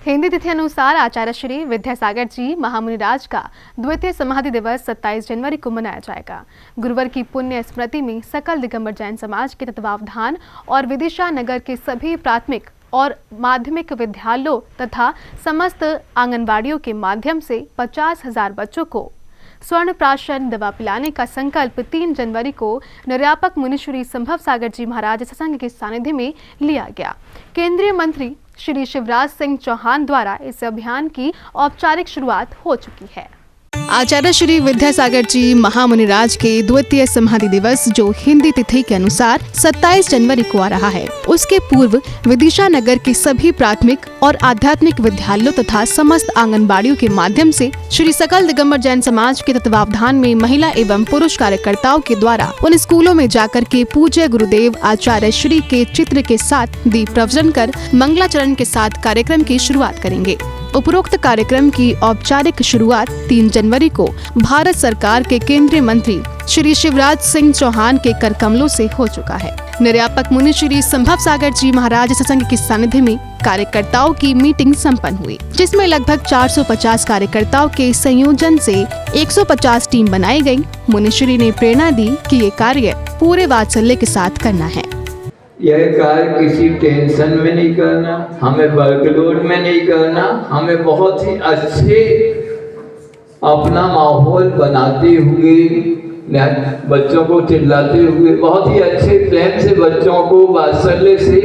हिंदी तिथि अनुसार आचार्य श्री विद्यासागर जी महामुनिराज का द्वितीय समाधि दिवस 27 जनवरी को मनाया जाएगा। गुरुवार की पुण्य स्मृति में सकल दिगंबर जैन समाज के तत्वावधान और विदिशा नगर के सभी प्राथमिक और माध्यमिक विद्यालयों तथा समस्त आंगनबाड़ियों के माध्यम से 50,000 बच्चों को स्वर्ण प्राशन दवा पिलाने का संकल्प 3 जनवरी को निर्यापक मुनिश्री संभव सागर जी महाराज सत्संग के सानिध्य में लिया गया। केंद्रीय मंत्री श्री शिवराज सिंह चौहान द्वारा इस अभियान की औपचारिक शुरुआत हो चुकी है। आचार्य श्री विद्यासागर जी महामुनिराज के द्वितीय समाधि दिवस जो हिंदी तिथि के अनुसार 27 जनवरी को आ रहा है, उसके पूर्व विदिशा नगर के सभी प्राथमिक और आध्यात्मिक विद्यालयों तथा समस्त आंगनबाड़ियों के माध्यम से श्री सकल दिगंबर जैन समाज के तत्वावधान में महिला एवं पुरुष कार्यकर्ताओं के द्वारा उन स्कूलों में जाकर के पूज्य गुरुदेव आचार्य श्री के चित्र के साथ दीप प्रज्वलन कर मंगलाचरण के साथ कार्यक्रम की शुरुआत करेंगे। उपरोक्त कार्यक्रम की औपचारिक शुरुआत 3 जनवरी को भारत सरकार के केंद्रीय मंत्री श्री शिवराज सिंह चौहान के कर कमलों से हो चुका है। निर्यापक मुनि श्री संभव सागर जी महाराज सत्संग के सानिध्य में कार्यकर्ताओं की मीटिंग संपन्न हुई, जिसमें लगभग 450 कार्यकर्ताओं के संयोजन से 150 टीम बनाई गई। मुनिश्री ने प्रेरणा दी कि ये कार्य पूरे वात्सल्य के साथ करना है। यह कार्य किसी टेंशन में नहीं करना, हमें वर्कलोड में नहीं करना, हमें बहुत ही अच्छे अपना माहौल बनाते हुए, बच्चों को चिल्लाते हुए, बहुत ही अच्छे प्रेम से बच्चों को वात्सल्य से,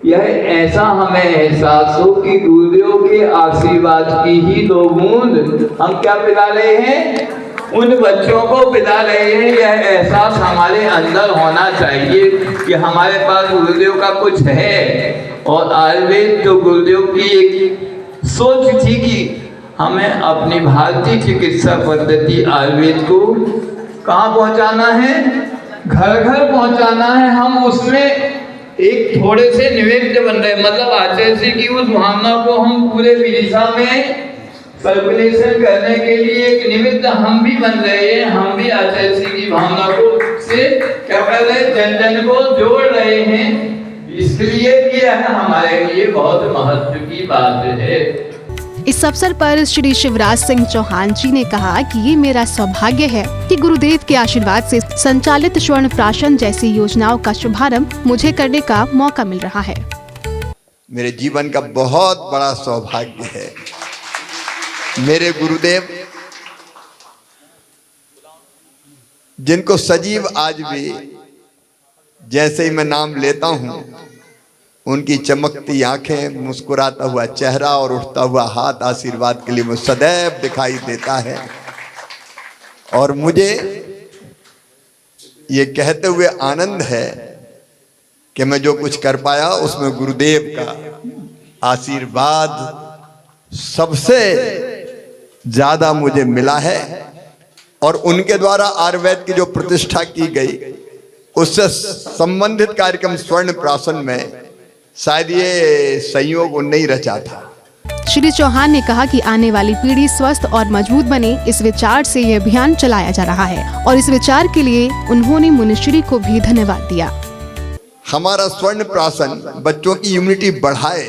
यह ऐसा हमें एहसास हो कि गुरुदेव के आशीर्वाद की ही 2 बूंद हम क्या पिला रहे हैं, उन बच्चों को पिला रहे हैं। यह एहसास हमारे अंदर होना चाहिए कि हमारे पास गुरुदेव का कुछ है। और आयुर्वेद तो गुरुदेव की एक सोच थी कि हमें अपनी भारतीय चिकित्सा पद्धति आयुर्वेद को कहाँ पहुँचाना है, घर घर पहुँचाना है। हम उसमें एक थोड़े से निमित्त बन रहे, मतलब आचार्य जी की उस भावना को हम पूरे विदिशा में सर्कुलेशन करने के लिए एक निमित्त हम भी बन रहे हैं। हम भी आचार्य जी की भावना को से क्या कर रहे हैं, जन जन को जोड़ रहे हैं। इसलिए यह हमारे लिए बहुत महत्व की बात है। इस अवसर पर श्री शिवराज सिंह चौहान जी ने कहा कि ये मेरा सौभाग्य है कि गुरुदेव के आशीर्वाद से संचालित स्वर्ण प्राशन जैसी योजनाओं का शुभारंभ मुझे करने का मौका मिल रहा है। मेरे जीवन का बहुत बड़ा सौभाग्य है। मेरे गुरुदेव जिनको सजीव आज भी जैसे ही मैं नाम लेता हूं, उनकी चमकती आंखें, मुस्कुराता हुआ चेहरा और उठता हुआ हाथ आशीर्वाद के लिए मुझे सदैव दिखाई देता है। और मुझे ये कहते हुए आनंद है कि मैं जो कुछ कर पाया उसमें गुरुदेव का आशीर्वाद सबसे ज्यादा मुझे मिला है। और उनके द्वारा आयुर्वेद की जो प्रतिष्ठा की गई, उससे संबंधित कार्यक्रम स्वर्ण प्राशन में शायद ये संयोग नहीं रचा था। श्री चौहान ने कहा कि आने वाली पीढ़ी स्वस्थ और मजबूत बने, इस विचार से ये अभियान चलाया जा रहा है और इस विचार के लिए उन्होंने मुनिश्री को भी धन्यवाद दिया। हमारा स्वर्ण प्राशन बच्चों की इम्यूनिटी बढ़ाए,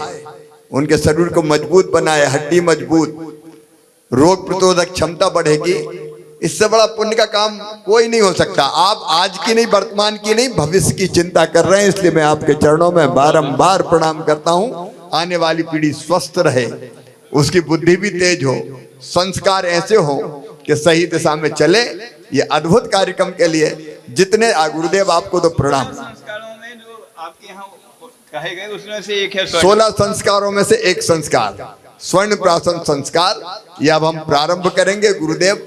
उनके शरीर को मजबूत बनाए, हड्डी मजबूत, रोग प्रतिरोधक क्षमता बढ़ेगी। इससे बड़ा पुण्य का काम कोई नहीं हो सकता। आप आज की नहीं, वर्तमान की नहीं, भविष्य की चिंता कर रहे हैं, इसलिए मैं आपके चरणों में बारंबार प्रणाम करता हूं। आने वाली पीढ़ी स्वस्थ रहे, उसकी बुद्धि भी तेज हो, संस्कार ऐसे हो कि सही दिशा में चले। ये अद्भुत कार्यक्रम के लिए जितने गुरुदेव आपको तो प्रणाम। संस्कारों में जो आपके यहाँ कहे गए उसमें से एक है 16 संस्कारों में से एक संस्कार स्वर्ण प्राशन संस्कार। ये अब हम प्रारंभ करेंगे। गुरुदेव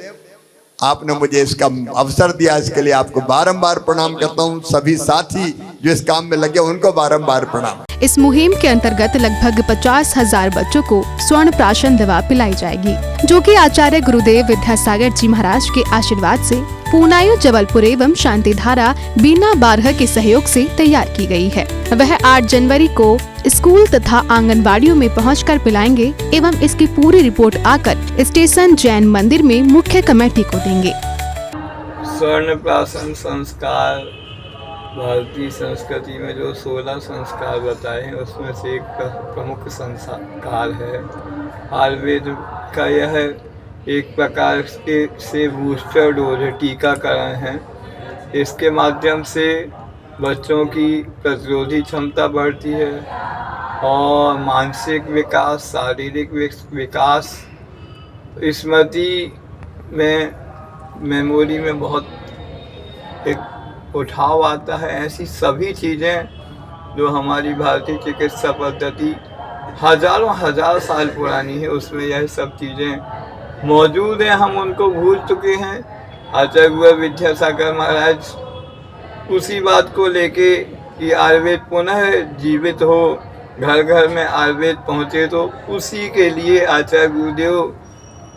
आपने मुझे इसका अवसर दिया, इसके लिए आपको बारंबार प्रणाम करता हूँ। सभी साथी जो इस काम में लगे उनको बारंबार प्रणाम। इस मुहिम के अंतर्गत लगभग 50,000 बच्चों को स्वर्ण प्राशन दवा पिलाई जाएगी, जो कि आचार्य गुरुदेव विद्यासागर जी महाराज के आशीर्वाद से पूर्णायु जबलपुर एवं शांति धारा बीना 12 के सहयोग से तैयार की गई है। वह 8 जनवरी को स्कूल तथा आंगनबाड़ियों में पहुंचकर पिलाएंगे एवं इसकी पूरी रिपोर्ट आकर स्टेशन जैन मंदिर में मुख्य कमेटी को देंगे। स्वर्ण प्राशन संस्कार भारतीय संस्कृति में जो 16 संस्कार बताए हैं उसमें से एक प्रमुख संस्कार है आयुर्वेद का। यह एक प्रकार से बूस्टर डोज है, टीकाकरण है। इसके माध्यम से बच्चों की प्रतिरोधी क्षमता बढ़ती है और मानसिक विकास, शारीरिक विकास, स्मृति में, मेमोरी में बहुत एक उठाव आता है। ऐसी सभी चीज़ें जो हमारी भारतीय चिकित्सा पद्धति हजार साल पुरानी है उसमें यह सब चीज़ें मौजूद हैं। हम उनको भूल चुके हैं। आचार्य गुरु विद्यासागर महाराज उसी बात को लेके कि आयुर्वेद पुनः जीवित हो, घर घर में आयुर्वेद पहुँचे, तो उसी के लिए आचार्य गुरुदेव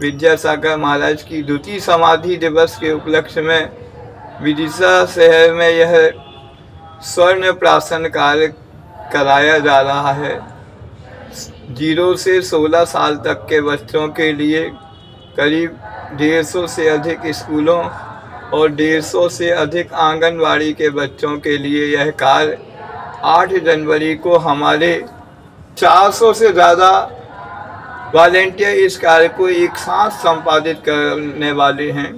विद्यासागर महाराज की द्वितीय समाधि दिवस के उपलक्ष्य में विदिशा शहर में यह स्वर्ण प्राशन कार्य कराया जा रहा है। 0 से 16 साल तक के बच्चों के लिए करीब 150 से अधिक स्कूलों और 150 से अधिक आंगनवाड़ी के बच्चों के लिए यह कार्य 8 जनवरी को हमारे 400 से ज़्यादा वॉलेंटियर इस कार्य को एक साथ संपादित करने वाले हैं।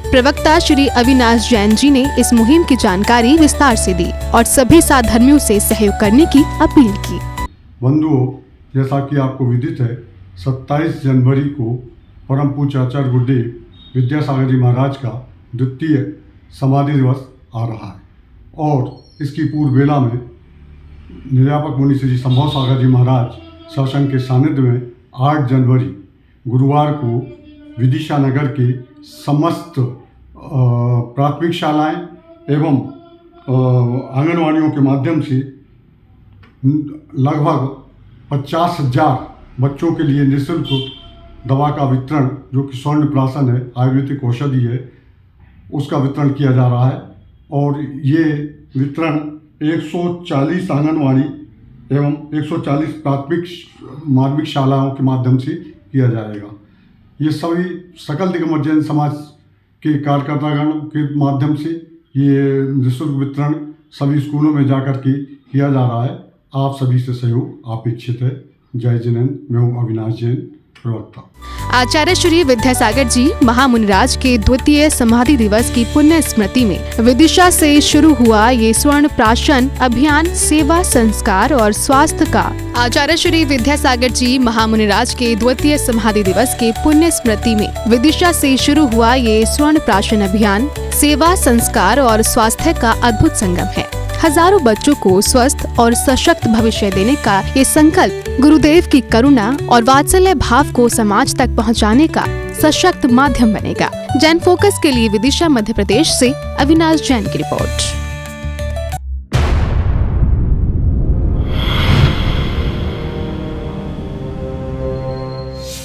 प्रवक्ता श्री अविनाश जैन जी ने इस मुहिम की जानकारी विस्तार से दी और सभी साधर्मियों से सहयोग करने की अपील की। बंधुओं, जैसा कि आपको विदित है, 27 जनवरी को परम पूज्य आचार्य गुरुदेव विद्यासागर जी महाराज का द्वितीय समाधि दिवस आ रहा है और इसकी पूर्व बेला में निर्यापक मुनि श्री संभव सागर जी महाराज सत्संग के सानिध्य में 8 जनवरी गुरुवार को विदिशा नगर के समस्त प्राथमिक शालाएं एवं आंगनवाड़ियों के माध्यम से लगभग 50,000 बच्चों के लिए निःशुल्क दवा का वितरण, जो कि स्वर्ण प्राशन है, आयुर्वेदिक औषधि है, उसका वितरण किया जा रहा है। और ये वितरण 140 आंगनवाड़ी एवं 140 प्राथमिक माध्यमिक शालाओं के माध्यम से किया जाएगा। ये सभी सकल दिगंबर जैन समाज के कार्यकर्तागण के माध्यम से ये निःशुल्क वितरण सभी स्कूलों में जाकर के किया जा रहा है। आप सभी से सहयोग अपेक्षित है। जय जिनेन्द्र। मैं हूँ अविनाश जैन, प्रवक्ता। आचार्य श्री विद्यासागर जी महामुनिराज के द्वितीय समाधि दिवस की पुण्य स्मृति में विदिशा से शुरू हुआ ये स्वर्ण प्राशन अभियान सेवा, संस्कार और स्वास्थ्य का। आचार्य श्री विद्यासागर जी महामुनिराज के द्वितीय समाधि दिवस के पुण्य स्मृति में विदिशा से शुरू हुआ ये स्वर्ण प्राशन अभियान सेवा, संस्कार और स्वास्थ्य का अद्भुत संगम है। हजारों बच्चों को स्वस्थ और सशक्त भविष्य देने का ये संकल्प गुरुदेव की करुणा और वात्सल्य भाव को समाज तक पहुंचाने का सशक्त माध्यम बनेगा। जैन फोकस के लिए विदिशा मध्य प्रदेश से अविनाश जैन की रिपोर्ट।